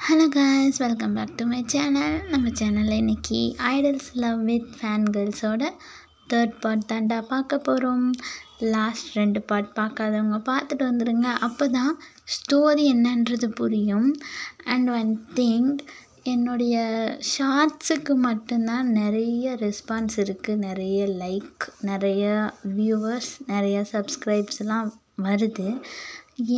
Hello guys, welcome back to my channel. நம்ம சேனலில் இன்றைக்கி ஐடல்ஸ் லவ் வித் ஃபேன் கேர்ள்ஸோட தேர்ட் பார்ட் தாண்டா பார்க்க போகிறோம். லாஸ்ட் 2 பார்ட் பார்க்காதவங்க பார்த்துட்டு வந்துடுங்க. அப்போ தான் ஸ்டோரி என்னன்றது புரியும். அண்ட் ஒன் திங், என்னுடைய ஷார்ட்ஸுக்கு மட்டும்தான் நிறைய ரெஸ்பான்ஸ் இருக்குது, நிறைய லைக், நிறைய வியூவர்ஸ், நிறைய சப்ஸ்கிரைப்ஸ்லாம் வருது.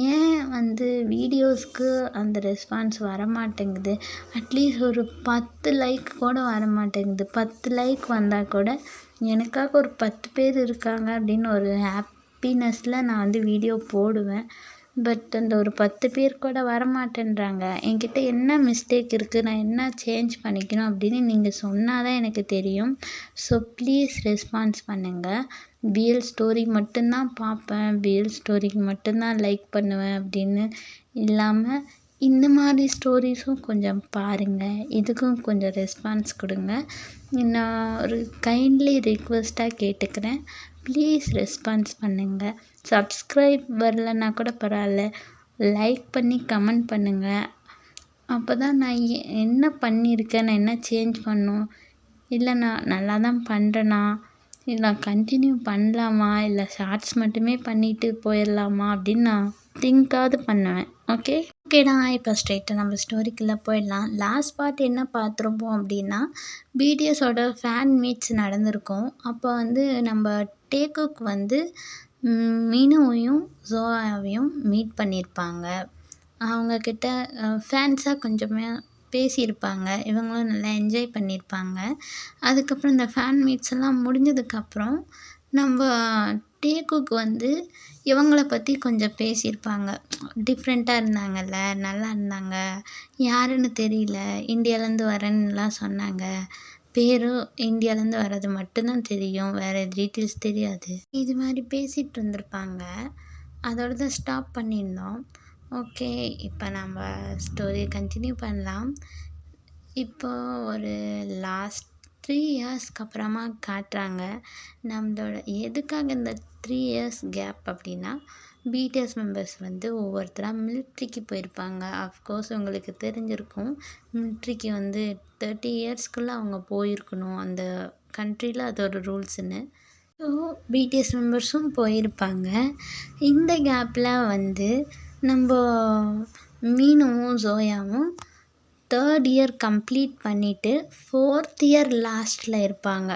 ஏன் வீடியோஸ்க்கு அந்த ரெஸ்பான்ஸ் வரமாட்டேங்குது? அட்லீஸ்ட் ஒரு 10 லைக் கூட வரமாட்டேங்குது. 10 லைக் வந்தால் கூட எனக்காக ஒரு 10 பேர் இருக்காங்க அப்படின்னு ஒரு ஹாப்பினஸில் நான் வீடியோ போடுவேன். பட் அந்த ஒரு 10 பேர் கூட வரமாட்டேன்றாங்க. என்கிட்ட என்ன மிஸ்டேக் இருக்குது, நான் என்ன சேஞ்ச் பண்ணிக்கணும் அப்படின்னு நீங்கள் சொன்னால் தான் எனக்கு தெரியும். ஸோ ப்ளீஸ் ரெஸ்பான்ஸ் பண்ணுங்கள். பிஎல் ஸ்டோரி மட்டும்தான் பார்ப்பேன், பிஎல் ஸ்டோரிக்கு மட்டும்தான் லைக் பண்ணுவேன் அப்படின்னு இல்லாமல் இந்த மாதிரி ஸ்டோரிஸும் கொஞ்சம் பாருங்கள். இதுக்கும் கொஞ்சம் ரெஸ்பான்ஸ் கொடுங்க. நான் ஒரு கைண்ட்லி ரிக்வெஸ்ட்டாக கேட்டுக்கிறேன். ப்ளீஸ் ரெஸ்பான்ஸ் பண்ணுங்கள். சப்ஸ்கிரைப் வரலன்னா கூட பரவாயில்ல, லைக் பண்ணி கமெண்ட் பண்ணுங்கள். அப்போ தான் நான் என்ன பண்ணியிருக்கேன், நான் என்ன சேஞ்ச் பண்ணணும், இல்லை நான் நல்லா தான் பண்ணுறேனா, இல்லை நான் கண்டினியூ பண்ணலாமா, இல்லை ஷார்ட்ஸ் மட்டுமே பண்ணிவிட்டு போயிடலாமா அப்படின்னு நான் திங்காவது பண்ணுவேன். ஓகேடா, இப்போ ஸ்ட்ரெயிட்டாக நம்ம ஸ்டோரிக்குள்ளே போயிடலாம். லாஸ்ட் பார்ட் என்ன பார்த்துருப்போம் அப்படின்னா, பிடிஎஸோட ஃபேன் மீட்ஸ் நடந்திருக்கும். அப்போ நம்ம டேக்குக்கு மீனுவையும் ஜோயாவையும் மீட் பண்ணியிருப்பாங்க. அவங்கக்கிட்ட ஃபேன்ஸாக கொஞ்சமே பேசியிருப்பாங்க. இவங்களும் நல்லா என்ஜாய் பண்ணியிருப்பாங்க. அதுக்கப்புறம் இந்த ஃபேன் மீட்ஸ் எல்லாம் முடிஞ்சதுக்கப்புறம் நம்ம டேக்குக்கு இவங்கள பற்றி கொஞ்சம் பேசியிருப்பாங்க. டிஃப்ரெண்ட்டாக இருந்தாங்கல்ல, நல்லா இருந்தாங்க, யாருன்னு தெரியல, இந்தியாவிலேருந்து வரேன்னுலாம் சொன்னாங்க, பேரும் இந்தியாவிலேருந்து வர்றது மட்டும்தான் தெரியும், வேறு டீட்டெயில்ஸ் தெரியாது, இது மாதிரி பேசிகிட்டு இருந்திருப்பாங்க. அதோட தான் ஸ்டாப் பண்ணியிருந்தோம். ஓகே, இப்போ நம்ம ஸ்டோரியை கண்டினியூ பண்ணலாம். இப்போ ஒரு லாஸ்ட் 3 இயர்ஸ்க்கு அப்புறமா காட்டுறாங்க. நம்மளோட எதுக்காக இந்த 3 இயர்ஸ் கேப் அப்படின்னா, பிடிஎஸ் மெம்பர்ஸ் ஒவ்வொருத்தராக மிலிட்ரிக்கு போயிருப்பாங்க. அஃப்கோர்ஸ் உங்களுக்கு தெரிஞ்சிருக்கும், மிலிட்ரிக்கு 30 இயர்ஸ்க்குள்ளே அவங்க போயிருக்கணும், அந்த கண்ட்ரியில் அதோட ரூல்ஸுன்னு. ஸோ பிடிஎஸ் மெம்பர்ஸும் போயிருப்பாங்க. இந்த கேப்பில் நம்ம மீனுவும் ஜோயாவும் 3rd இயர் கம்ப்ளீட் பண்ணிவிட்டு 4th இயர் லாஸ்ட்டில் இருப்பாங்க.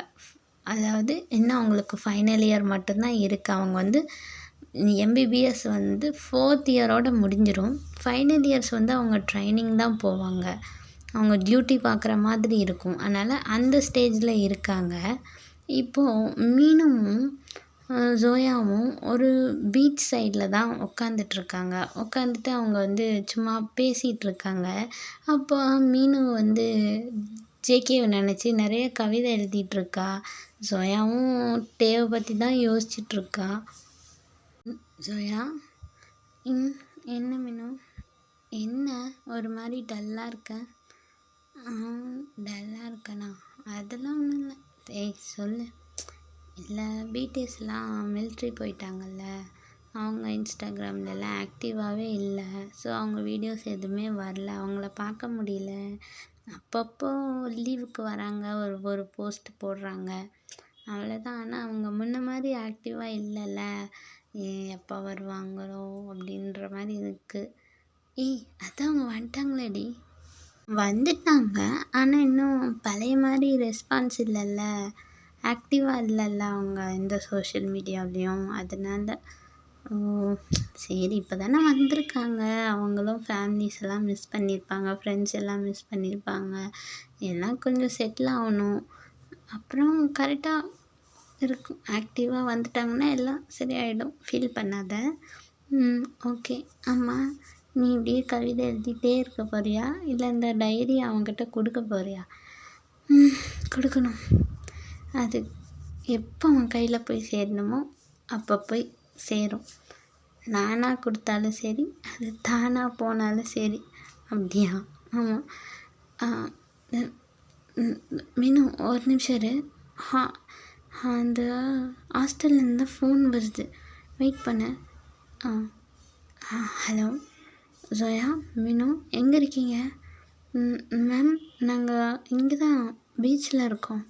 அதாவது இன்னும் அவங்களுக்கு ஃபைனல் இயர் மட்டும்தான் இருக்குது. அவங்க எம்பிபிஎஸ் 4th இயரோடு முடிஞ்சிடும். ஃபைனல் இயர்ஸ் அவங்க ட்ரைனிங் தான் போவாங்க. அவங்க டியூட்டி பார்க்குற மாதிரி இருக்கும். அதனால் அந்த ஸ்டேஜில் இருக்காங்க. இப்போது மீனும் ஜோயாவும் ஒரு பீச் சைடில் தான் உட்காந்துட்ருக்காங்க. உட்காந்துட்டு அவங்க சும்மா பேசிகிட்ருக்காங்க. அப்போ மீனு ஜேகேவை நினச்சி நிறைய கவிதை எழுதிட்டுருக்கா. ஜோயாவும் டேவை பற்றி தான் யோசிச்சுட்ருக்கா. ஜோயா, என்ன மீனு, என்ன ஒரு மாதிரி டல்லாக இருக்க? டல்லாக இருக்கண்ணா? அதெல்லாம் ஒன்றும் இல்லை. சொல்லு. இல்லை, பிடிஎஸ்லாம் மிலிட்ரி போயிட்டாங்கல்ல, அவங்க இன்ஸ்டாகிராம்லலாம் ஆக்டிவாகவே இல்லை. ஸோ அவங்க வீடியோஸ் எதுவுமே வரல, அவங்கள பார்க்க முடியல. அப்பப்போ லீவுக்கு வராங்க, ஒரு போஸ்ட் போடுறாங்க, அவ்வளோதான். ஆனால் அவங்க முன்ன மாதிரி ஆக்டிவாக இல்லைல்ல, எப்போ வருவாங்களோ அப்படின்ற மாதிரி இருக்குது. அதான் அவங்க வந்துட்டாங்களேடி. வந்துட்டாங்க, ஆனால் இன்னும் பழைய மாதிரி ரெஸ்பான்ஸ் இல்லைல்ல, ஆக்டிவாக இல்லைல்ல அவங்க எந்த சோஷியல் மீடியாவிலையும். அதனால சரி, இப்போ தானே வந்திருக்காங்க, அவங்களும் ஃபேமிலிஸ் எல்லாம் மிஸ் பண்ணியிருப்பாங்க, ஃப்ரெண்ட்ஸ் எல்லாம் மிஸ் பண்ணியிருப்பாங்க, எல்லாம் கொஞ்சம் செட்டில் ஆகணும், அப்புறம் கரெக்டாக இருக்கும். ஆக்டிவாக வந்துட்டாங்கன்னா எல்லாம் சரியாயிடும், ஃபீல் பண்ணாத. ஓகே. ஆமாம், நீ இப்படியே கவிதை எழுதிட்டே இருக்க போறியா, இல்லை இந்த டைரி அவங்ககிட்ட கொடுக்க போறியா? கொடுக்கணும். அது எப்போ அவன் கையில் போய் சேரணுமோ அப்போ போய் சேரும். நானாக கொடுத்தாலும் சரி, அது தானாக போனாலும் சரி. அப்படியா? ஆமாம். மீனு, ஒரு நிமிஷம் இரு. அந்த ஹாஸ்டல்லேருந்து ஃபோன் வருது, வெயிட் பண்ண. ஹலோ ஜோயா, மீனு, எங்கே இருக்கீங்க? மேம் நாங்கள் இங்கே தான் பீச்சில் இருக்கோம்.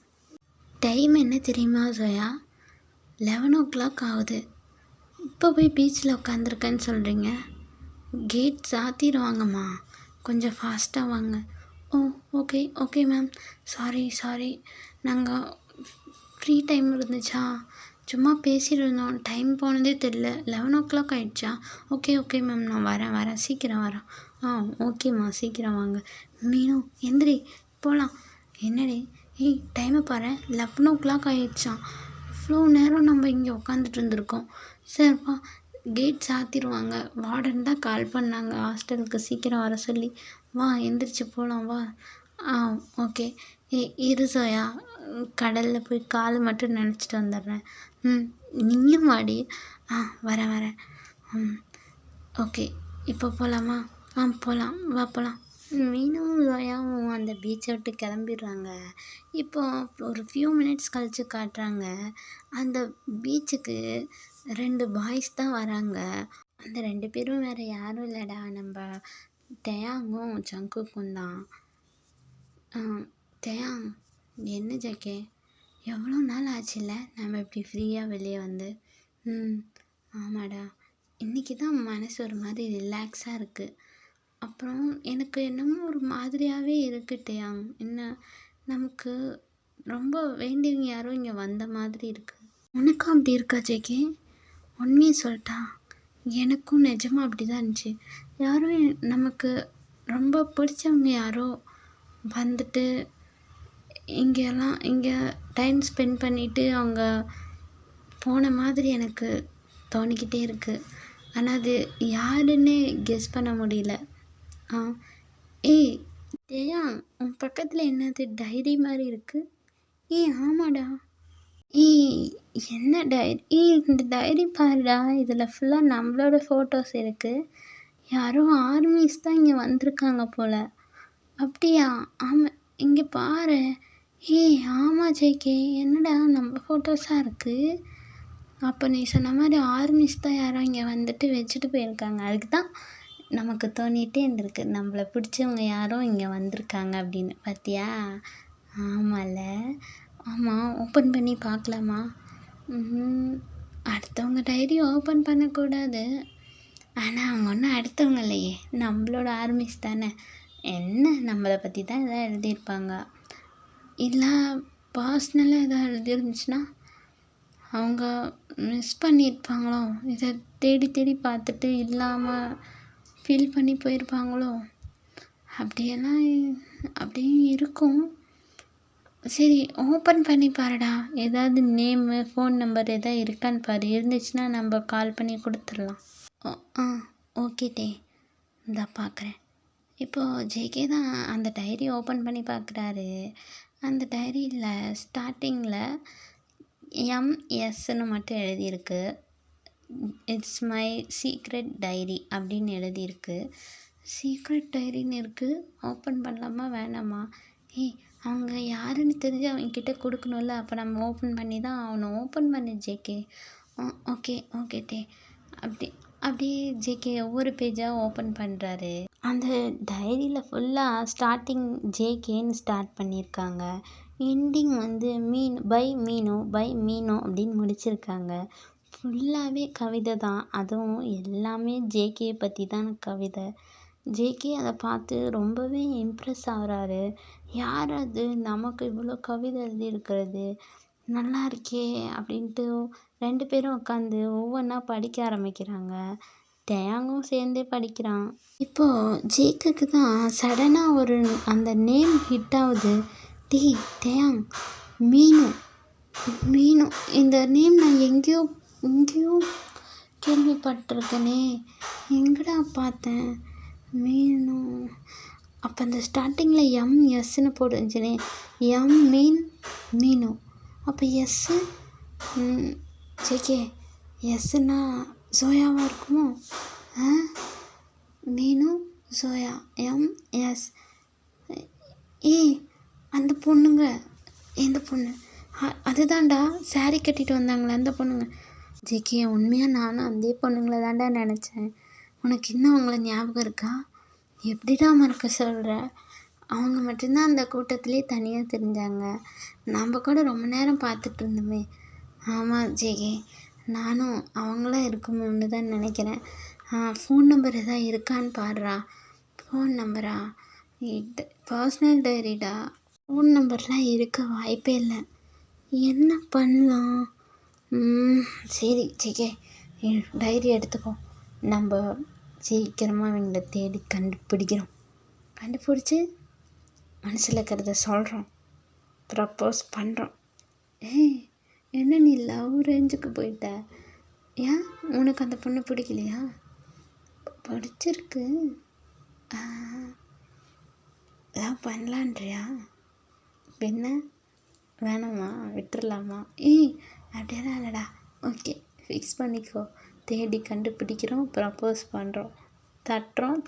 டைம் என்ன தெரியுமா ஜோயா? 11:00 ஆகுது. இப்போ போய் பீச்சில் உட்காந்துருக்கேன்னு சொல்கிறீங்க. கேட் சாத்திடுவாங்கம்மா, கொஞ்சம் ஃபாஸ்ட்டாக வாங்க. ஓ ஓகே ஓகே மேம். சாரி. நாங்கள் ஃப்ரீ டைம் இருந்துச்சா, சும்மா பேசிகிட்டு இருந்தோம். டைம் போனதே தெரியல. 11:00 ஆகிடுச்சா? ஓகே மேம், நான் வரேன், சீக்கிரம் வரேன். ஓகேம்மா, சீக்கிரம் வாங்க. மீனு எந்திரி, போகலாம். என்னடி? டைமை பாரு, 11:00 ஆகிடுச்சான். இவ்வளோ நேரம் நம்ம இங்கே உட்காந்துட்டு இருந்திருக்கோம். சரிப்பா, கேட் சாத்திடுவாங்க. வார்டன் தான் கால் பண்ணாங்க ஹாஸ்டலுக்கு சீக்கிரம் வர சொல்லி. வா, எந்திரிச்சு போகலாம் வா. ஓகே. இரு சோயா, கடலில் போய் கால் மட்டும் நினச்சிட்டு வந்துடுறேன். நீயும் வாடி. வரேன். ஓகே, இப்போ போகலாமா? போகலாம், வா போகலாம். மீனும் சோயாவும் அந்த பீச்சை விட்டு கிளம்பிடுறாங்க. இப்போ ஒரு ஃபியூ மினிட்ஸ் கழித்து காட்டுறாங்க. அந்த பீச்சுக்கு 2 பாய்ஸ் தான் வராங்க. அந்த 2 பேரும் வேறு யாரும் இல்லைடா, நம்ம டயாங்கும் ஜங்குக்கும் தான். டயாங், என்ன ஜக்கே, எவ்வளோ நாள் ஆச்சுல்ல நம்ம இப்படி ஃப்ரீயாக வெளியே வந்து? ஆமாடா, இன்றைக்கி தான் மனசு ஒரு மாதிரி ரிலாக்ஸாக இருக்குது. அப்புறம் எனக்கு என்னமோ ஒரு மாதிரியாகவே இருக்குது டயாங். என்ன, நமக்கு ரொம்ப வேண்டியவங்க யாரோ இங்கே வந்த மாதிரி இருக்குது. உனக்கும் அப்படி இருக்கா ஜேகே? உண்மையை சொல்லிட்டா, எனக்கும் நிஜமாக அப்படி தான் இருந்துச்சு. யாரும் நமக்கு ரொம்ப பிடிச்சவங்க யாரோ வந்துட்டு இங்கே டைம் ஸ்பெண்ட் பண்ணிவிட்டு அவங்க போன மாதிரி எனக்கு தோணிக்கிட்டே இருக்குது. ஆனால் அது யாருன்னு கெஸ் பண்ண முடியல. ஜெயா, உன் பக்கத்தில் என்னது டைரி மாதிரி இருக்குது? ஆமாடா. என்ன டைரி? இந்த டைரி பாருடா, இதில் ஃபுல்லாக நம்மளோட ஃபோட்டோஸ் இருக்குது. யாரோ ஆர்மிஸ் தான் இங்கே வந்திருக்காங்க போல். அப்படியா? ஆமாம், இங்கே பாரு. ஆமாம் ஜேகே, என்னடா நம்ம ஃபோட்டோஸாக இருக்குது. அப்போ நீ சொன்ன மாதிரி ஆர்மிஸ் தான் யாரோ இங்கே வந்துட்டு வச்சுட்டு போயிருக்காங்க. அதுக்கு தான் நமக்கு தோணிகிட்டே இருந்திருக்கு, நம்மளை பிடிச்சவங்க யாரோ இங்கே வந்திருக்காங்க அப்படின்னு. பார்த்தியா? ஆமாம்ல. ஆமாம், ஓப்பன் பண்ணி பார்க்கலாமா? அடுத்தவங்க டைரி ஓப்பன் பண்ணக்கூடாது. ஆனால் அவங்க ஒன்றும் அடுத்தவங்க இல்லையே, நம்மளோட ஆர்மிஸ் தானே. என்ன, நம்மளை பற்றி தான் எதாவது எழுதியிருப்பாங்க. இல்லை பர்ஸ்னலாக எதாவது எழுதிருந்துச்சுன்னா அவங்க மிஸ் பண்ணியிருப்பாங்களோ, இதை தேடி பார்த்துட்டு இல்லாமல் ஃபீல் பண்ணி போயிருப்பாங்களோ. அப்படியும் இருக்கும். சரி, ஓப்பன் பண்ணி பாருடா. ஏதாவது நேமு, ஃபோன் நம்பர் எதாவது இருக்கான்னு பாரு. இருந்துச்சுன்னா நம்ம கால் பண்ணி கொடுத்துடலாம். ஓகே டே, இந்தா பார்க்குறேன். இப்போது ஜேகே தான் அந்த டைரி ஓப்பன் பண்ணி பார்க்குறாரு. அந்த டைரியில் ஸ்டார்டிங்கில் எம்எஸ்ன்னு மட்டும் எழுதியிருக்கு. இட்ஸ் மை சீக்ரெட் டைரி அப்படின்னு எழுதியிருக்கு. சீக்ரெட் டைரின்னு இருக்குது. ஓப்பன் பண்ணலாமா வேணாமா? அவங்க யாருன்னு தெரிஞ்சு அவங்கக்கிட்ட கொடுக்கணும்ல. அப்போ நம்ம ஓப்பன் பண்ணி தான் அவனை ஓப்பன் பண்ணு ஜேகே. ஓகே டே. அப்படியே ஜேகே ஒவ்வொரு பேஜாக ஓப்பன் பண்ணுறாரு. அந்த டைரியில் ஃபுல்லாக ஸ்டார்டிங் ஜேகேன்னு ஸ்டார்ட் பண்ணியிருக்காங்க. எண்டிங் வந்து பை மீனு அப்படின்னு முடிச்சிருக்காங்க. ஃபுல்லாகவே கவிதை தான். அதுவும் எல்லாமே ஜேகே பற்றி தான் கவிதை. ஜேகே அதை பார்த்து ரொம்பவே இம்ப்ரெஸ் ஆகிறாரு. யார் அது, நமக்கு இவ்வளோ கவிதை எழுதியிருக்கிறது, நல்லா இருக்கே அப்படின்ட்டு 2 பேரும் உட்காந்து ஒவ்வொன்றா படிக்க ஆரம்பிக்கிறாங்க. டயாங்கும் சேர்ந்தே படிக்கிறான். இப்போது ஜேக்குக்கு தான் சடனாக அந்த நேம் ஹிட் ஆகுது. டயாங், மீனு, இந்த நேம் நான் எங்கேயோ கேள்விப்பட்டிருக்கேனே, எங்கடா பார்த்தேன்? மீனு. அப்போ அந்த ஸ்டார்டிங்கில் எம்எஸ்ன்னு போட்டுருந்துச்சுனே, மீனு. அப்போ எஸ்ஸு ஜேகே, எஸ்ஸுன்னா சோயாவாக இருக்குமோ? மீனு சோயா, எம்எஸ். அந்த பொண்ணுங்க, எந்த பொண்ணு? அதுதான்டா சாரி கட்டிட்டு வந்தாங்களே அந்த பொண்ணுங்க. ஜேகே, உண்மையாக நானும் அதே பொண்ணுங்களை தான்டா நினச்சேன். உனக்கு இன்னும் அவங்கள ஞாபகம் இருக்கா? எப்படிடா மறக்க சொல்கிற? அவங்க மட்டும்தான் அந்த கூட்டத்திலே தனியாக தெரிஞ்சாங்க. நம்ம கூட ரொம்ப நேரம் பார்த்துட்டு இருந்தோமே. ஆமாம் ஜெகே, நானும் அவங்களா இருக்குமோன்னு தான் நினைக்கிறேன். ஃபோன் நம்பர் எதாவது இருக்கான்னு பாருடா. ஃபோன் நம்பரா? இது பர்சனல் டைரிடா. ஃபோன் நம்பர்லாம் இருக்க வாய்ப்பே இல்லை. என்ன பண்ணலாம்? சரி ஜெகே, டைரி எடுத்துக்கோ. நம்ம சீக்கிரமாக அவங்கள தேடி கண்டுபிடிக்கிறோம். கண்டுபிடிச்சி மனசில் இருக்கிறத சொல்கிறோம், ப்ரப்போஸ் பண்ணுறோம். ஏய், என்ன நீ லவ் ரேஞ்சுக்கு போயிட்ட? ஏன் உனக்கு அந்த பொண்ணு பிடிக்கலையா? பிடிச்சிருக்கு. லவ் பண்ணலான்றியா? பின்ன வேணாமா? விட்டுறலாமா? அப்படியெல்லாம் இல்லைடா. ஓகே, ஃபிக்ஸ் பண்ணிக்கோ. தேடி கண்டுபிடிக்கிறோம், ப்ரப்போஸ் பண்ணுறோம், தட்டுறோம்,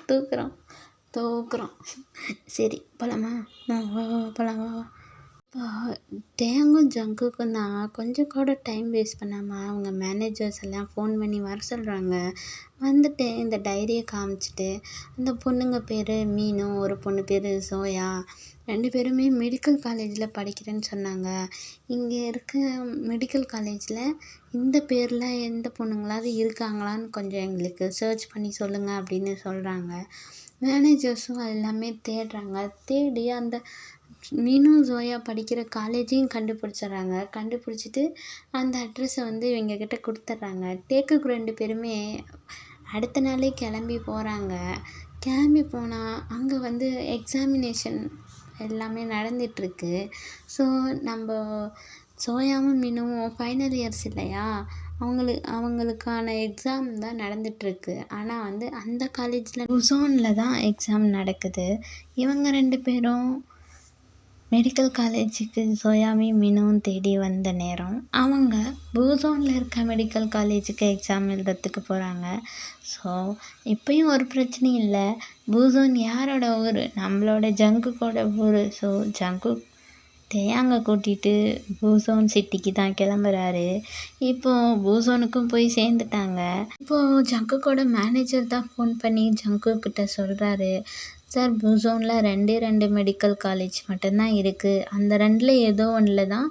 தூக்குறோம். சரி போகலாமா? வா போகலாம், வா. டேங்கும் ஜங்குக்கும் தான் கொஞ்சம் கூட டைம் வேஸ்ட் பண்ணாமல் அவங்க மேனேஜர்ஸ் எல்லாம் ஃபோன் பண்ணி வர சொல்கிறாங்க. வந்துட்டு இந்த டைரியை காமிச்சிட்டு, அந்த பொண்ணுங்க பேர் மீனு, ஒரு பொண்ணு பேர் சோயா, 2 பேருமே மெடிக்கல் காலேஜில் படிக்கிறேன்னு சொன்னாங்க. இங்கே இருக்க மெடிக்கல் காலேஜில் இந்த பேரில் எந்த பொண்ணுங்களாவது இருக்காங்களான்னு கொஞ்சம் எங்களுக்கு சர்ச் பண்ணி சொல்லுங்கள் அப்படின்னு சொல்கிறாங்க. மேனேஜர்ஸும் எல்லாமே தேடுறாங்க. தேடி அந்த மீனு ஜோயா படிக்கிற காலேஜையும் கண்டுபிடிச்சிட்றாங்க. கண்டுபிடிச்சிட்டு அந்த அட்ரஸை வந்து இவங்கக்கிட்ட கொடுத்துட்றாங்க. டேக்குக்கு 2 பேருமே அடுத்த நாளே கிளம்பி போகிறாங்க. கிளம்பி போனால் அங்கே வந்து எக்ஸாமினேஷன் எல்லாமே நடந்துகிட்ருக்கு. ஸோ நம்ம சோயாவும் மீனுவும் ஃபைனல் இயர்ஸ் இல்லையா, அவங்களுக்கான எக்ஸாம் தான் நடந்துகிட்ருக்கு. ஆனால் வந்து அந்த காலேஜில் புசோனில் தான் எக்ஸாம் நடக்குது. இவங்க 2 பேரும் மெடிக்கல் காலேஜுக்கு சோயாவையும் மீனுவும் தேடி வந்த நேரம் அவங்க பூசோனில் இருக்க மெடிக்கல் காலேஜுக்கு எக்ஸாம் எழுதுறதுக்கு போகிறாங்க. ஸோ இப்போயும் ஒரு பிரச்சனையும் இல்லை. பூசோன் யாரோட ஊர்? நம்மளோட ஜங்குக்கோட ஊர். ஸோ ஜங்கு தேயாங்க கூட்டிகிட்டு பூசோன் சிட்டிக்கு தான் கிளம்புறாரு. இப்போது பூசோனுக்கும் போய் சேர்ந்துட்டாங்க. இப்போது ஜங்குக்கோட மேனேஜர் தான் ஃபோன் பண்ணி ஜங்குக்கிட்ட சொல்கிறாரு, சார் பூசோனில் 2 மெடிக்கல் காலேஜ் மட்டும்தான் இருக்குது. அந்த 2ல் ஏதோ ஒன்றில் தான்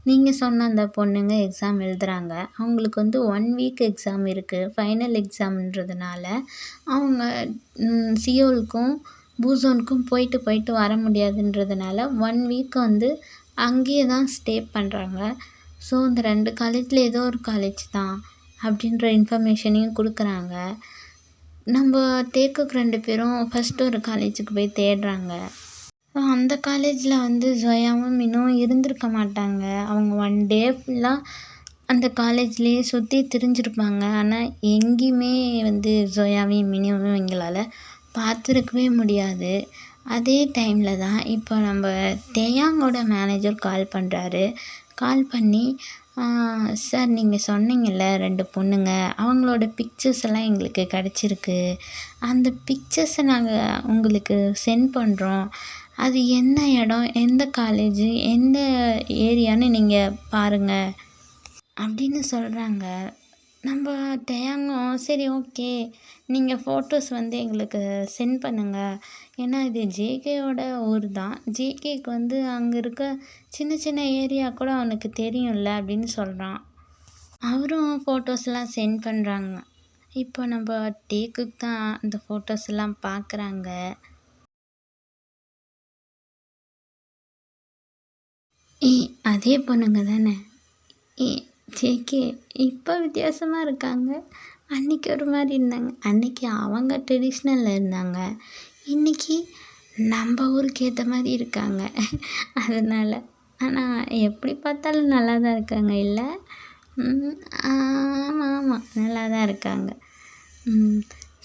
நீங்கள் சொன்ன அந்த பொண்ணுங்க எக்ஸாம் எழுதுகிறாங்க. அவங்களுக்கு வந்து 1 வீக் எக்ஸாம் இருக்குது. ஃபைனல் எக்ஸாம்ன்றதுனால அவங்க சியோலுக்கும் பூசோனுக்கும் போயிட்டு வர முடியாதுன்றதுனால 1 வீக் வந்து அங்கேயே தான் ஸ்டே பண்ணுறாங்க. ஸோ இந்த 2 காலேஜில் ஏதோ ஒரு காலேஜ் தான் அப்படின்ற இன்ஃபர்மேஷனையும் கொடுக்குறாங்க. நம்ம டேக்குக்கு 2 பேரும் ஃபஸ்ட்டு ஒரு காலேஜுக்கு போய் தேடுறாங்க. அந்த காலேஜில் வந்து ஜோயாவும் மீனும் இருந்திருக்க மாட்டாங்க. அவங்க 1 டே ஃபுல்லாக அந்த காலேஜ்லேயே சுற்றி திரிஞ்சிருப்பாங்க. ஆனால் எங்கேயுமே வந்து ஜோயாவையும் மீனையும் எங்களால் பார்த்துருக்கவே முடியாது. அதே டைமில் தான் இப்போ நம்ம தேயாங்கோட மேனேஜர் கால் பண்ணுறாரு. கால் பண்ணி, சார் நீங்கள் சொன்னீங்கல்ல 2 பொண்ணுங்க, அவங்களோட பிக்சர்ஸ் எல்லாம் எங்களுக்கு கிடச்சிருக்கு. அந்த பிக்சர்ஸை நாங்கள் உங்களுக்கு சென்ட் பண்ணுறோம். அது என்ன இடம், எந்த காலேஜு, எந்த ஏரியான்னு நீங்கள் பாருங்கள் அப்படின்னு சொல்கிறாங்க. நம்ம தேயாங்கம் சரி ஓகே, நீங்கள் ஃபோட்டோஸ் வந்து எங்களுக்கு சென்ட் பண்ணுங்கள். ஏன்னா இது ஜேகேயோட ஊர் தான். ஜேகேக்கு வந்து அங்கே இருக்க சின்ன ஏரியா கூட அவனுக்கு தெரியும்ல அப்படின்னு சொல்கிறான். அவரும் ஃபோட்டோஸ்லாம் சென்ட் பண்ணுறாங்க. இப்போ நம்ம டேக்குக்கு தான் அந்த ஃபோட்டோஸ் எல்லாம் பார்க்குறாங்க. அதே பொண்ணுங்க தானே? ஜேகே இப்போ வித்தியாசமாக இருக்காங்க. அன்றைக்கி ஒரு மாதிரி இருந்தாங்க. அன்றைக்கி அவங்க ட்ரெடிஷ்னலில் இருந்தாங்க. இன்றைக்கி நம்ம ஊருக்கு ஏற்ற மாதிரி இருக்காங்க. அதனால் ஆனால் எப்படி பார்த்தாலும் நல்லா தான் இருக்காங்க இல்லை? ஆமாம் நல்லா தான் இருக்காங்க.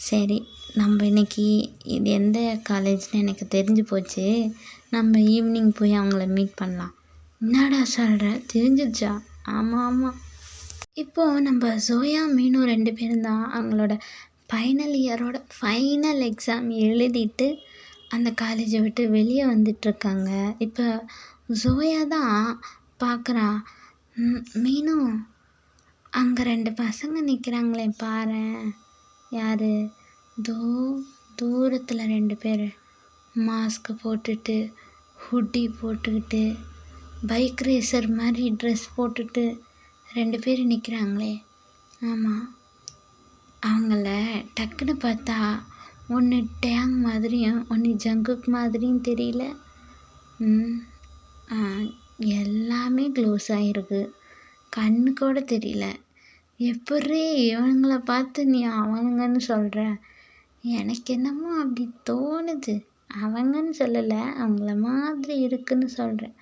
சரி, நம்ம இன்றைக்கி இது எந்த காலேஜ்னு எனக்கு தெரிஞ்சு போச்சு. நம்ம ஈவினிங் போய் அவங்கள மீட் பண்ணலாம். என்னடா சொல்கிற? தெரிஞ்சிடுச்சா? ஆமாம். இப்போது நம்ம ஜோயா மீனு 2 பேரும் தான் அவங்களோட ஃபைனல் இயரோட ஃபைனல் எக்ஸாம் எழுதிட்டு அந்த காலேஜை விட்டு வெளியே வந்துட்டுருக்காங்க. இப்போ ஜோயா தான் பார்க்குறா, மீனு அங்கே 2 பசங்க நிற்கிறாங்களே பாரேன். யார்? தூரத்தில் 2 பேர். மாஸ்க்கு போட்டுட்டு ஹுட்டி போட்டுக்கிட்டு பைக் ரேசர் மாதிரி ட்ரெஸ் போட்டுட்டு 2 பேர் நிற்கிறாங்களே. ஆமாம், அவங்கள டக்குன்னு பார்த்தா ஒன்று டேங் மாதிரியும் ஒன்று ஜங்குக் மாதிரியும் தெரியல. எல்லாமே க்ளோஸ் ஆகிருக்கு, கண்ணு கூட தெரியல. எப்படி இவங்கள பார்த்து நீ அவனுங்கன்னு சொல்கிற? எனக்கு என்னமோ அப்படி தோணுது. அவங்கன்னு சொல்லலை, அவங்கள மாதிரி இருக்குன்னு சொல்கிறேன்.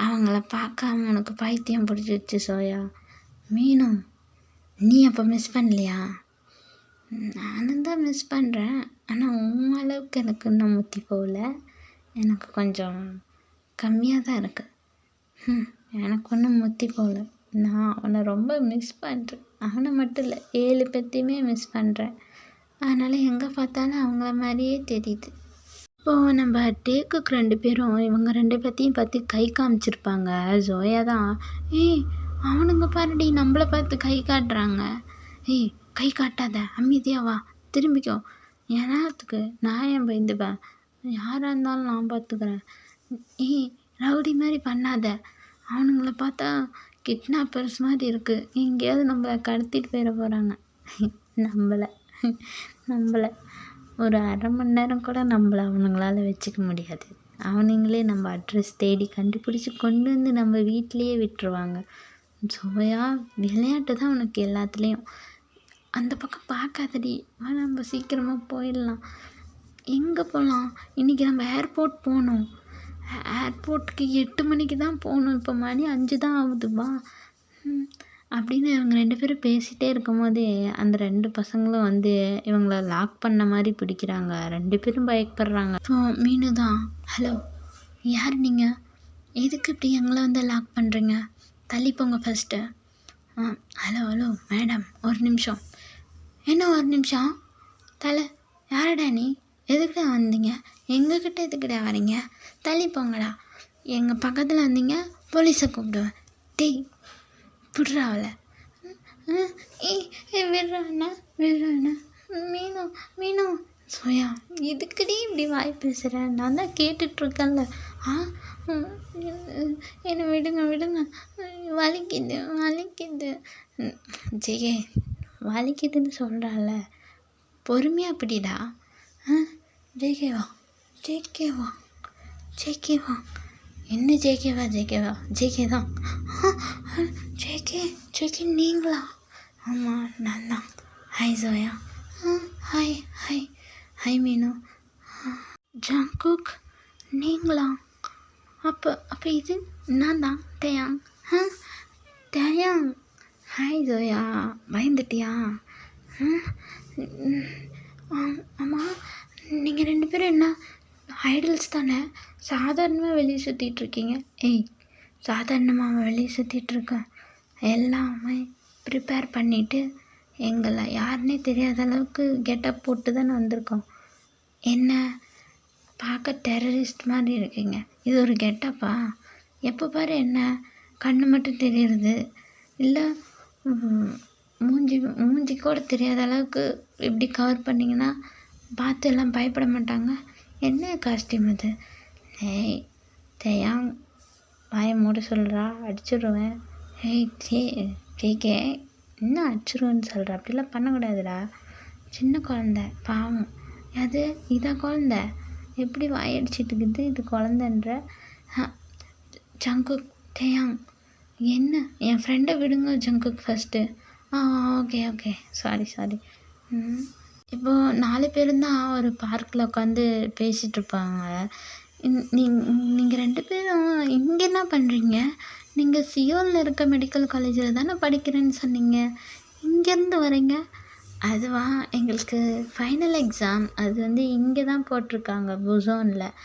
அவங்கள பார்க்காம உனக்கு பைத்தியம் பிடிச்சிருச்சு சோயா. மீனு, நீ அப்போ மிஸ் பண்ணலையா? நானும் தான் மிஸ் பண்ணுறேன், ஆனால் உன் அளவுக்கு எனக்கு இன்னும் முத்தி போகல. எனக்கு கொஞ்சம் கம்மியாக தான் இருக்குது. எனக்கு ஒன்றும் முத்தி போகல. நான் அவனை ரொம்ப மிஸ் பண்ணுறேன். அவனை மட்டும் இல்லை, 7 பேத்தையுமே மிஸ் பண்ணுறேன். அதனால் எங்கே பார்த்தாலும் அவங்கள மாதிரியே தெரியுது. இப்போது நம்ம டேக்குக்கு 2 பேரும் இவங்க 2 பேத்தையும் பார்த்து கை காமிச்சிருப்பாங்க. ஜோயா தான், ஏய் அவனுங்க பாருடி நம்மளை பார்த்து கை காட்டுறாங்க. ஏய் கை காட்டாத, அமைதியாக வா, திரும்பிக்கோ. ஏனாத்துக்கு நான் ஏன் பயந்துப்பேன்? யாராக இருந்தாலும் நான் பார்த்துக்கிறேன். ஏய் ரவுடி மாதிரி பண்ணாத, அவனுங்கள பார்த்தா கிட்னாப்பர்ஸ் மாதிரி இருக்குது, எங்கேயாவது நம்மளை கடத்திட்டு போயிட போகிறாங்க. நம்மளை ஒரு 1/2 மணி நேரம் கூட நம்மளை அவனுங்களால வச்சுக்க முடியாது. அவனுங்களே நம்ம அட்ரஸ் தேடி கண்டுபிடிச்சி கொண்டு வந்து நம்ம வீட்டிலையே விட்டுருவாங்க. சோயா, விளையாட்டு தான் உனக்கு எல்லாத்துலேயும். அந்த பக்கம் பார்க்காதடி, நம்ம சீக்கிரமாக போயிடலாம். எங்கே போகலாம்? இன்றைக்கி நம்ம ஏர்போர்ட் போகணும். ஏர்போர்ட்டுக்கு 8 மணிக்கு தான் போகணும். இப்போ மணி 5 தான் ஆகுதுப்பா. அப்படின்னு இவங்க 2 பேரும் பேசிகிட்டே இருக்கும்போதே அந்த 2 பசங்களும் வந்து இவங்கள லாக் பண்ண மாதிரி பிடிக்கிறாங்க. 2 பேரும் பயப்படுறாங்க. ஸோ மீனு தான், ஹலோ யார் நீங்கள்? எதுக்கு இப்படி எங்களை வந்து லாக் பண்ணுறீங்க? தள்ளி போங்க ஃபஸ்ட்டு. ஹலோ மேடம், ஒரு நிமிஷம். என்ன ஒரு நிமிஷம்? தலை, யாரடா நீ? எதுக்குடா வந்தீங்க? எங்ககிட்ட எதுக்குடா வரீங்க? தள்ளி போங்கடா. எங்கள் பக்கத்தில் வந்தீங்க, போலீஸை கூப்பிடுவேன். டேய் விட்றா அவளை. விடுறாண்ணா. மீனு. சோயா, இதுக்குடி இப்படி வாய் பேசுகிறேன்? நான் தான் கேட்டுட்ருக்கேன்ல. என்னை விடுங்க, வலிக்குது. ஜெயே, வலிக்குதுன்னு சொல்கிறாள், பொறுமையாக பிடிடா. ஜேகேவா. என்ன ஜேகேவா? ஜேகே தான். ஜேகே நீங்களா? ஆமாம், நான் தான். ஹாய் ஜோயா. ஹாய் மீனு. ஜங்குக் நீங்களா? அப்போ இது நான் தான், டேயாங். டேயாங். ஹாய் ஜோயா, பயந்துட்டியா? ஆமாம், நீங்கள் 2 பேரும் என்ன ஐடல்ஸ் தானே? சாதாரணமாக வெளியே சுற்றிட்டுருக்கீங்க. ஏய், சாதாரணமாக வெளியே சுற்றிட்டுருக்கேன். எல்லாமே ப்ரிப்பேர் பண்ணிவிட்டு எங்களை யாருன்னே தெரியாத அளவுக்கு கெட்டப் போட்டு தானே வந்திருக்கோம். என்ன பார்க்க டெரரிஸ்ட் மாதிரி இருக்கீங்க. இது ஒரு கெட்டப்பா? எப்போ பாரு என்ன கண்ணு மட்டும் தெரியுறது, இல்லை மூஞ்சி கூட தெரியாத அளவுக்கு இப்படி கவர் பண்ணிங்கன்னா பார்த்து எல்லாம் பயப்பட மாட்டாங்க? என்ன காஸ்டியூம் இது? ஏய் தேயாங், வாயை மூட சொல்கிறா, அடிச்சிடுவேன். ஏய் ஜேகே, என்ன அடிச்சிடுவேன்னு சொல்கிற? அப்படிலாம் பண்ணக்கூடாதுடா. சின்ன குழந்த, பாவம். அது இதான் குழந்த, எப்படி வாயடிச்சிட்டு இருக்குது? இது குழந்தன்ற. ஜங்குக், தேயாங், என்ன? என் ஃப்ரெண்டை விடுங்க ஜங்குக் ஃபஸ்ட்டு. Okay, sorry. இப்போது 4 பேரும் தான் ஒரு பார்க்கில் உட்காந்து பேசிகிட்ருப்பாங்க. நீங்கள் 2 பேரும் இங்கே என்ன பண்ணுறீங்க? நீங்கள் சியோலில் இருக்க மெடிக்கல் காலேஜில் தானே படிக்கிறேன்னு சொன்னீங்க, இங்கேருந்து வரீங்க? அதுவா, எங்களுக்கு ஃபைனல் எக்ஸாம் அது வந்து இங்கே தான் போட்டிருக்காங்க, புசோனில்.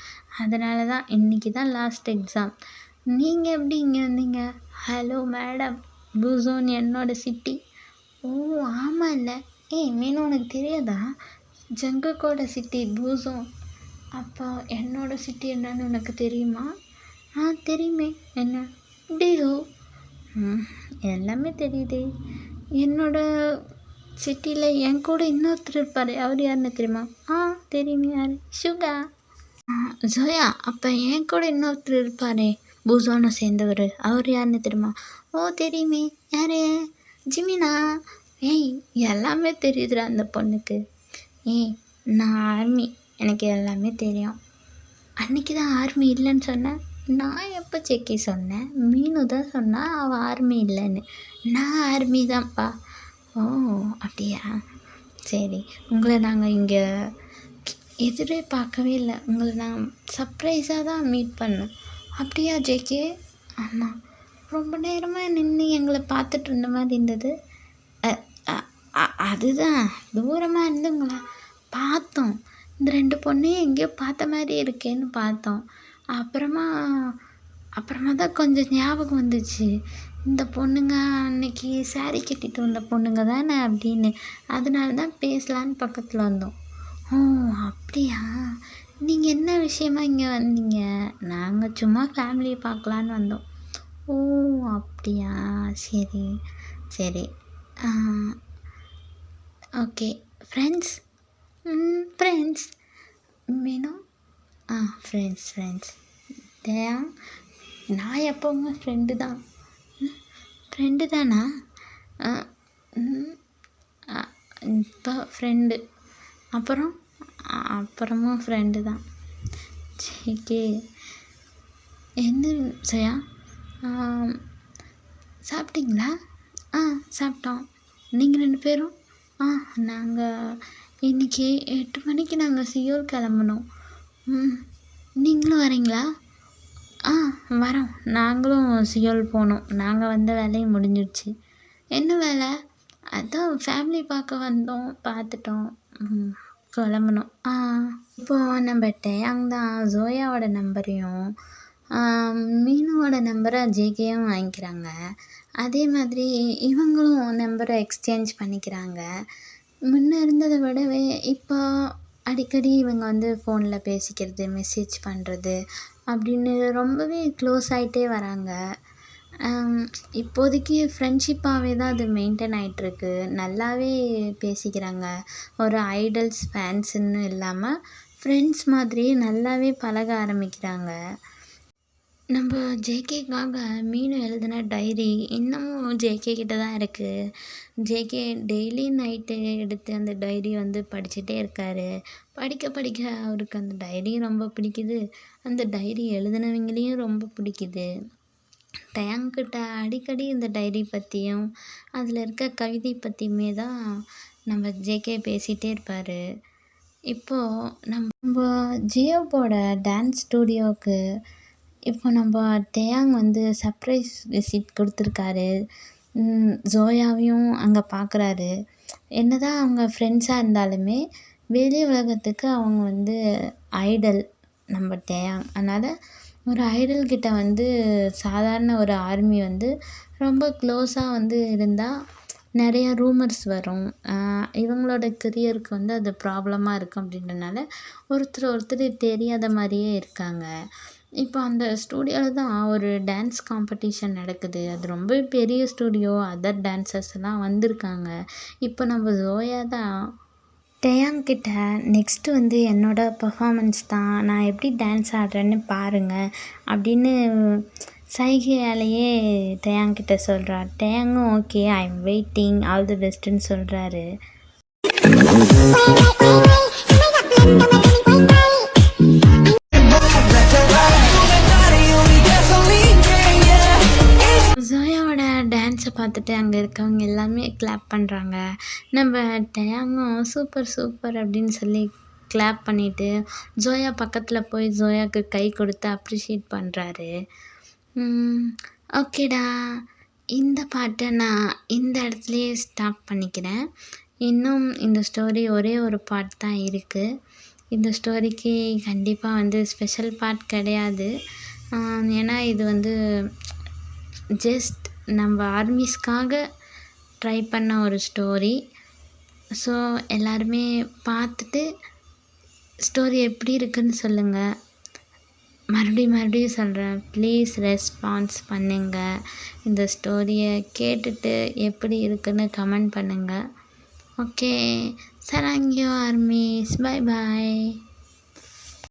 அதனால தான் இன்றைக்கி தான் லாஸ்ட் எக்ஸாம். நீங்கள் எப்படி இங்கே வந்தீங்க? ஹலோ மேடம், புசோன் என்னோடய சிட்டி. ஓ ஆமாம் இல்லை. ஏய் மீனு, உனக்கு தெரியாதா? ஜங்குக்கோட சிட்டி புசோன். அப்போ என்னோடய சிட்டி என்னன்னு உனக்கு தெரியுமா? தெரியுமே. என்ன டிஹோ? எல்லாமே தெரியுதே. என்னோட சிட்டியில் என் கூட இன்னொருத்தர் இருப்பார். அவர் யாருன்னு தெரியுமா? தெரியுமே, யார்? சுகா. ஜோயா, அப்போ என் கூட இன்னொருத்தர் இருப்பாரே, பூசோனை சேர்ந்தவர், அவர் யாருன்னு தெரியுமா? தெரியுமே, யார்? ஜிமினா. ஏய், எல்லாமே தெரியுதுடா அந்த பொண்ணுக்கு. ஏய், நான் ஆர்மி, எனக்கு எல்லாமே தெரியும். அன்றைக்கி தான் ஆர்மி இல்லைன்னு சொன்னேன். நான் எப்போ செக்கி சொன்னேன்? மீனு தான் சொன்னா அவள் ஆர்மி இல்லைன்னு. நான் ஆர்மி தான்ப்பா. அப்படியா? சரி, உங்களை நாங்கள் இங்கே எதிரே பார்க்கவே இல்லை. உங்களை நான் சர்ப்ரைஸாக தான் மீட் பண்ணோம். அப்படியா ஜேகே? ஆமாம், ரொம்ப நேரமாக நின்று எங்களை பார்த்துட்டு இருந்த மாதிரி இருந்தது. அதுதான், தூரமாக இருந்து உங்களை பார்த்தோம். இந்த 2 பொண்ணையும் எங்கேயோ பார்த்த மாதிரி இருக்கேன்னு பார்த்தோம். அப்புறமா தான் கொஞ்சம் ஞாபகம் வந்துச்சு. இந்த பொண்ணுங்க அன்னைக்கு சாரி கட்டிட்டு வந்த பொண்ணுங்க தானே அப்படின்னு. அதனால தான் பேசலான்னு பக்கத்தில் வந்தோம். அப்படியா? நீங்கள் என்ன விஷயமா இங்கே வந்தீங்க? நாங்கள் சும்மா ஃபேமிலியை பார்க்கலான்னு வந்தோம். அப்படியா? சரி சரி. ஓகே. ஃப்ரெண்ட்ஸ்? ஃப்ரெண்ட்ஸ் மீனும் ஃப்ரெண்ட்ஸ். தயா, நான் எப்போவுமே ஃப்ரெண்டு தான். ஃப்ரெண்டு தானா? இப்போ ஃப்ரெண்டு, அப்புறமும் ஃப்ரெண்டு தான். சரி, என்ன ஜெயா, சாப்பிட்டீங்களா? சாப்பிட்டோம். நீங்கள் 2 பேரும்? நாங்கள் இன்றைக்கி 8 மணிக்கு நாங்கள் சியோல் கிளம்புனோம். நீங்களும் வரீங்களா? வரோம். நாங்களும் சியோல் போகணும். நாங்கள் வந்த வேலையும் முடிஞ்சிடுச்சு. என்ன வேலை? அதான் ஃபேமிலி பார்க்க வந்தோம், பார்த்துட்டோம், கிளம்புனோம். இப்போது நம்ம டேயாங் தான் ஜோயாவோட நம்பரையும் மீனுவோட நம்பரை ஜேகேயும் வாங்கிக்கிறாங்க. அதே மாதிரி இவங்களும் நம்பரை எக்ஸ்சேஞ்ச் பண்ணிக்கிறாங்க. முன்ன இருந்ததை விடவே இப்போ அடிக்கடி இவங்க வந்து ஃபோனில் பேசிக்கிறது, மெசேஜ் பண்ணுறது அப்படின்னு ரொம்பவே க்ளோஸ் ஆகிட்டே வராங்க. இப்போதைக்கு ஃப்ரெண்ட்ஷிப்பாகவே தான் அது மெயின்டைன் ஆகிட்டுருக்கு. நல்லாவே பேசிக்கிறாங்க. ஒரு ஐடல்ஸ் ஃபேன்ஸுன்னு இல்லாமல் ஃப்ரெண்ட்ஸ் மாதிரியே நல்லாவே பழக ஆரம்பிக்கிறாங்க. நம்ம ஜேகேக்காக மீனு எழுதின டைரி இன்னமும் ஜேகே கிட்ட தான் இருக்குது. ஜேகே டெய்லி நைட்டு எடுத்து அந்த டைரி வந்து படிச்சுட்டே இருக்கார். படிக்க அவருக்கு அந்த டைரி ரொம்ப பிடிக்குது. அந்த டைரி எழுதினவங்களையும் ரொம்ப பிடிக்குது. டேங்க்கிட்ட அடிக்கடி இந்த டைரி பற்றியும் அதில் இருக்க கவிதை பற்றியுமே தான் நம்ம ஜேகே பேசிகிட்டே இருப்பார். இப்போது நம்ம ஜியோவோட டான்ஸ் ஸ்டூடியோவுக்கு இப்போ நம்ம டேயாங் வந்து சர்ப்ரைஸ் விசிட் கொடுத்துருக்காரு. ஜோயாவையும் அங்கே பார்க்குறாரு. என்னதான் அவங்க ஃப்ரெண்ட்ஸாக இருந்தாலுமே வெளி உலகத்துக்கு அவங்க வந்து ஐடல் நம்ம டேயாங். அதனால் ஒரு ஐடல்கிட்ட வந்து சாதாரண ஒரு ஆர்மி வந்து ரொம்ப க்ளோஸாக வந்து இருந்தால் நிறைய ரூமர்ஸ் வரும். இவங்களோட கெரியருக்கு வந்து அது ப்ராப்ளமாக இருக்கும் அப்படின்றனால ஒருத்தர் தெரியாத மாதிரியே இருக்காங்க. இப்போ அந்த ஸ்டூடியோவில் தான் ஒரு டான்ஸ் காம்படிஷன் நடக்குது. அது ரொம்ப பெரிய ஸ்டூடியோ. அதர் டான்ஸர்ஸ்லாம் வந்திருக்காங்க. இப்போ நம்ம ஜோயா தான் டேயாங் கிட்ட நெக்ஸ்ட்டு வந்து என்னோடய பெர்ஃபார்மன்ஸ் தான், நான் எப்படி டான்ஸ் ஆடுறேன்னு பாருங்கள் அப்படின்னு சைகையாலேயே டேயாங் கிட்ட சொல்கிறா. டேயாங்கும் okay, I am waiting, all the பெஸ்ட்டுன்னு சொல்கிறாரு. ஜோயாவோட டான்ஸை பார்த்துட்டு அங்கே இருக்கவங்க எல்லாமே கிளாப் பண்ணுறாங்க. நம்ம டேயாங்கும் சூப்பர் அப்படின்னு சொல்லி கிளாப் பண்ணிவிட்டு ஜோயா பக்கத்தில் போய் ஜோயாவுக்கு கை கொடுத்து அப்ரிஷியேட் பண்ணுறாரு. ஓகேடா, இந்த பாட்டை நான் இந்த இடத்துலையே ஸ்டாப் பண்ணிக்கிறேன். இன்னும் இந்த ஸ்டோரி ஒரே ஒரு பார்ட் தான் இருக்குது. இந்த ஸ்டோரிக்கு கண்டிப்பாக வந்து ஸ்பெஷல் பார்ட் கிடையாது. ஏன்னா இது வந்து ஜஸ்ட் நம்ம ஆர்மிஸ்க்காக ட்ரை பண்ண ஒரு ஸ்டோரி. ஸோ எல்லாருமே பார்த்துட்டு ஸ்டோரி எப்படி இருக்குன்னு சொல்லுங்கள். மறுபடியும் சொல்கிறேன், ப்ளீஸ் ரெஸ்பான்ஸ் பண்ணுங்கள். இந்த ஸ்டோரியை கேட்டுட்டு எப்படி இருக்குன்னு கமெண்ட் பண்ணுங்கள். Okay. sarangyo armies. Bye bye.